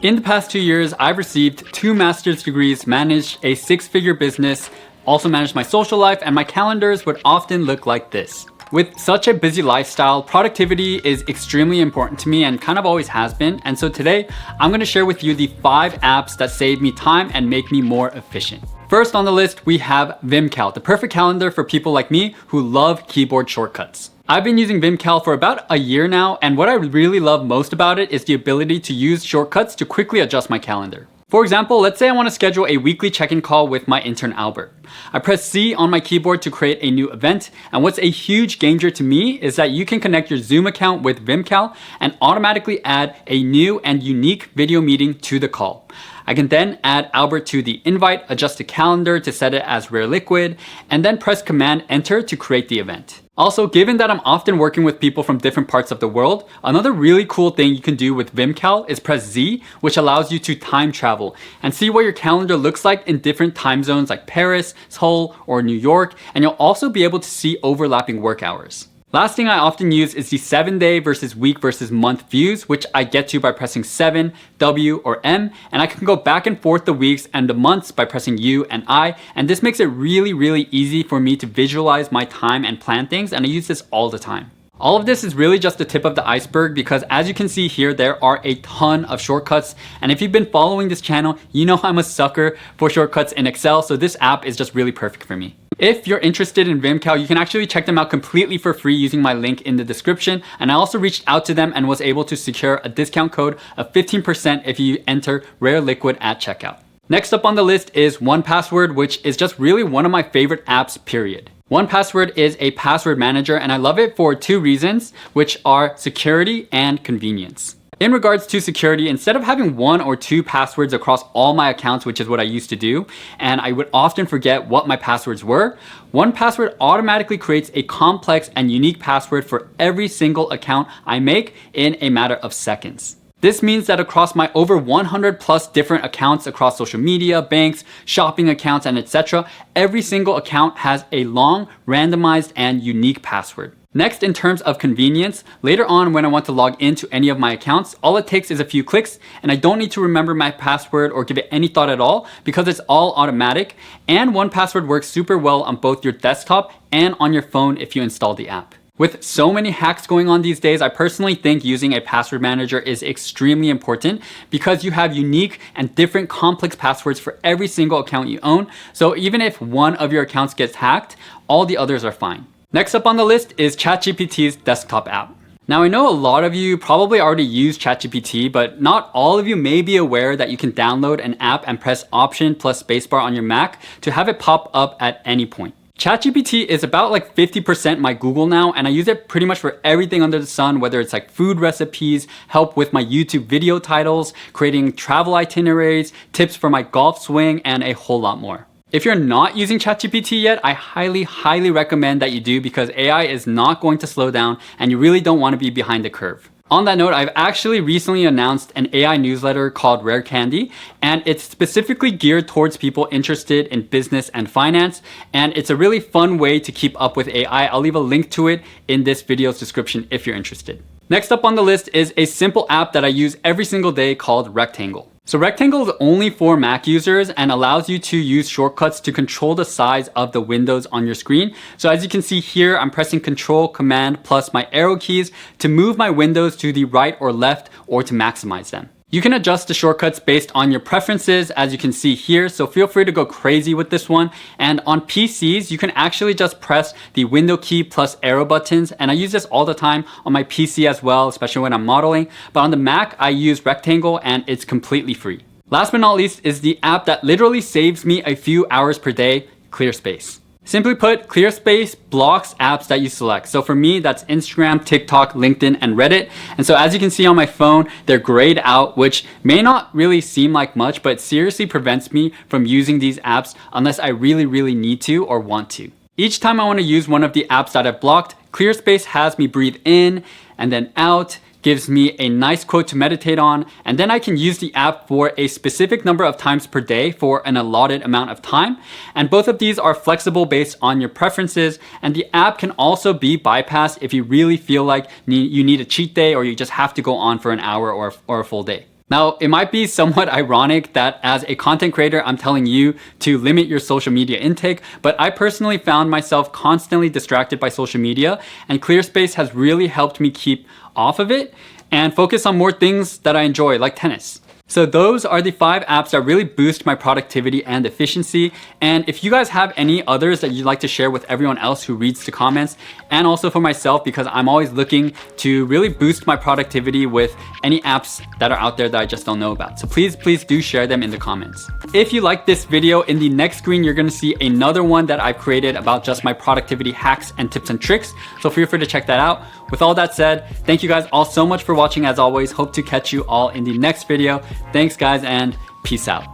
In the past 2 years, I've received 2 master's degrees, managed a 6-figure business, also managed my social life, and my calendars would often look like this. With such a busy lifestyle, productivity is extremely important to me and kind of always has been. And so today, I'm gonna share with you the 5 apps that save me time and make me more efficient. First on the list, we have VimCal, the perfect calendar for people like me who love keyboard shortcuts. I've been using VimCal for about a year now, and what I really love most about it is the ability to use shortcuts to quickly adjust my calendar. For example, let's say I want to schedule a weekly check-in call with my intern Albert. I press C on my keyboard to create a new event, and what's a huge game changer to me is that you can connect your Zoom account with VimCal and automatically add a new and unique video meeting to the call. I can then add Albert to the invite, adjust the calendar to set it as rareliquid, and then press Command Enter to create the event. Also, given that I'm often working with people from different parts of the world, another really cool thing you can do with VimCal is press Z, which allows you to time travel and see what your calendar looks like in different time zones like Paris, Seoul, or New York, and you'll also be able to see overlapping work hours. Last thing I often use is the 7-day versus week versus month views, which I get to by pressing 7, W, or M, and I can go back and forth the weeks and the months by pressing U and I, and this makes it really easy for me to visualize my time and plan things, and I use this all the time. All of this is really just the tip of the iceberg because as you can see here, there are a ton of shortcuts, and if you've been following this channel, you know I'm a sucker for shortcuts in Excel, so this app is just really perfect for me. If you're interested in VimCal, you can actually check them out completely for free using my link in the description, and I also reached out to them and was able to secure a discount code of 15% if you enter rareliquid at checkout. Next up on the list is 1Password, which is just really one of my favorite apps, period. 1Password is a password manager, and I love it for 2 reasons, which are security and convenience. In regards to security, instead of having 1 or 2 passwords across all my accounts, which is what I used to do, and I would often forget what my passwords were, 1Password automatically creates a complex and unique password for every single account I make in a matter of seconds. This means that across my over 100 plus different accounts across social media, banks, shopping accounts, and etc., every single account has a long, randomized, and unique password. Next, in terms of convenience, later on when I want to log into any of my accounts, all it takes is a few clicks and I don't need to remember my password or give it any thought at all because it's all automatic, and 1Password works super well on both your desktop and on your phone if you install the app. With so many hacks going on these days, I personally think using a password manager is extremely important because you have unique and different complex passwords for every single account you own. So even if one of your accounts gets hacked, all the others are fine. Next up on the list is ChatGPT's desktop app. Now I know a lot of you probably already use ChatGPT, but not all of you may be aware that you can download an app and press Option plus spacebar on your Mac to have it pop up at any point. ChatGPT is about like 50% my Google now, and I use it pretty much for everything under the sun, whether it's like food recipes, help with my YouTube video titles, creating travel itineraries, tips for my golf swing, and a whole lot more. If you're not using ChatGPT yet, I highly recommend that you do because AI is not going to slow down and you really don't want to be behind the curve. On that note, I've actually recently announced an AI newsletter called Rare Candy, and it's specifically geared towards people interested in business and finance, and it's a really fun way to keep up with AI. I'll leave a link to it in this video's description if you're interested. Next up on the list is a simple app that I use every single day called Rectangle. So Rectangle is only for Mac users and allows you to use shortcuts to control the size of the windows on your screen. So as you can see here, I'm pressing Control, Command, plus my arrow keys to move my windows to the right or left or to maximize them. You can adjust the shortcuts based on your preferences, as you can see here, so feel free to go crazy with this one. And on PCs, you can actually just press the window key plus arrow buttons, and I use this all the time on my PC as well, especially when I'm modeling. But on the Mac, I use Rectangle and it's completely free. Last but not least is the app that literally saves me a few hours per day, ClearSpace. Simply put, ClearSpace blocks apps that you select. So for me, that's Instagram, TikTok, LinkedIn, and Reddit. And so as you can see on my phone, they're grayed out, which may not really seem like much, but seriously prevents me from using these apps unless I really need to or want to. Each time I want to use one of the apps that I've blocked, ClearSpace has me breathe in and then out, gives me a nice quote to meditate on, and then I can use the app for a specific number of times per day for an allotted amount of time. And both of these are flexible based on your preferences, and the app can also be bypassed if you really feel like you need a cheat day or you just have to go on for an hour or a full day. Now, it might be somewhat ironic that as a content creator, I'm telling you to limit your social media intake, but I personally found myself constantly distracted by social media, and ClearSpace has really helped me keep off of it and focus on more things that I enjoy, like tennis. So those are the 5 apps that really boost my productivity and efficiency. And if you guys have any others that you'd like to share with everyone else who reads the comments, and also for myself, because I'm always looking to really boost my productivity with any apps that are out there that I just don't know about. So please do share them in the comments. If you like this video, in the next screen, you're gonna see another one that I've created about just my productivity hacks and tips and tricks. So feel free to check that out. With all that said, thank you guys all so much for watching as always. Hope to catch you all in the next video. Thanks guys, and peace out.